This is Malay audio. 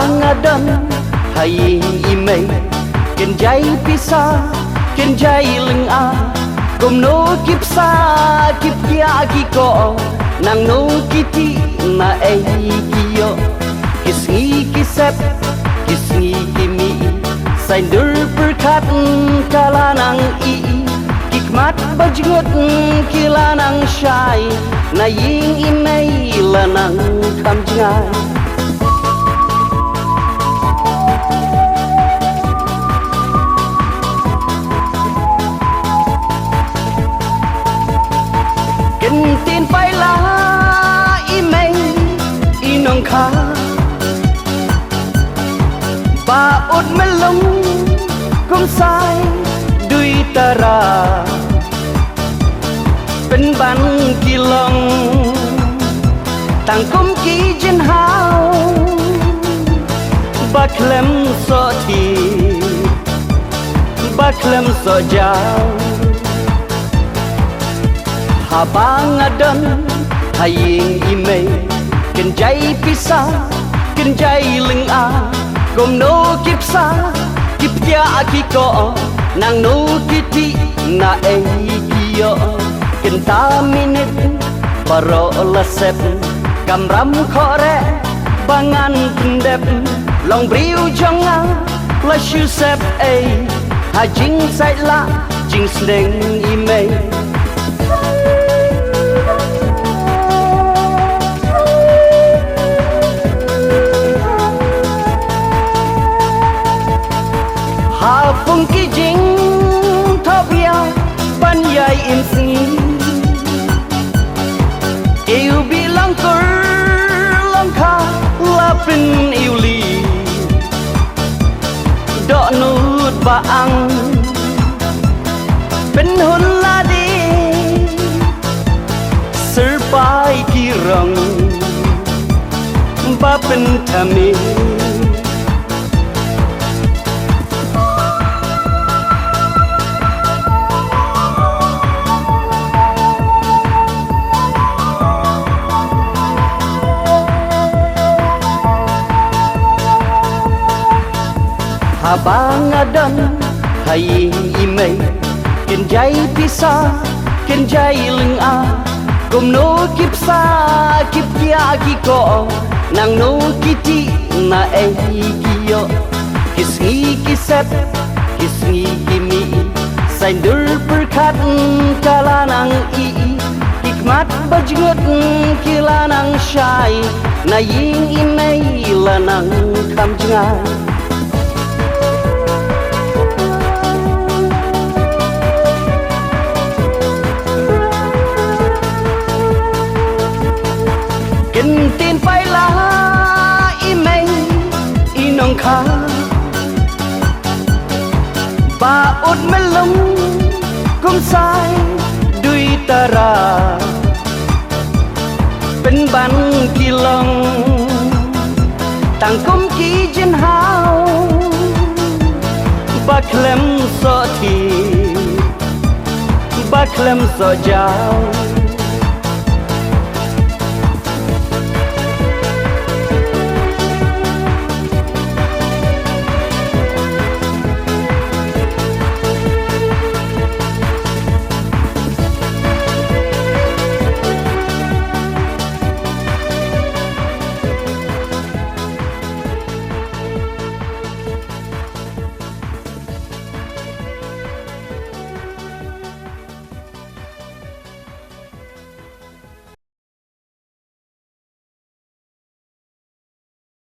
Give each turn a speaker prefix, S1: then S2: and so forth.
S1: bangadan hay imay kenjay pisa kenjay lenga kumno kipsa kipya kiko nang no kiti na ay kiyo kisngi kisep kisngi kimi saindur perkat kalanang ii kikmat bajngot kilanang syai na ying imay lanang kamjngai tin phải là imay inong kha ba út mê lông cũng sai đuôi ta ra bên ban kỳ lòng tàng cũng ký trên hao ba klem so thì ba klem so jauh Habangadan haying imay kenjay pisa kenjay lenga kumno kipsa kipya kiko nang no kiti na ay kiyo kenta minit paro lasep kamram khore bangan pendep long briu jonga la shu sep ay hajing sai la jing sneng imay Phong kỳ chính thọ bia ban dài im si yêu bi lang cur lang kha la pin yêu li đọ nút ba ang bên hôn la đi serpai kirang ba pin thami Habangadan hay imay kenjay pisa kenjay lenga kumno kipsa kipya kiko nang no kiti na ay kiyo kisngi kisep kisngi kimi saindur perkat kalanang ii hikmat bajngot kilanang syai na ying imay lanang kamjngai tin phải là imay inong kha ba út mê lông cũng sai đuôi ta ra bên ban kỳ lòng tàng cũng ký trên hao ba klem so thì ba klem so jauh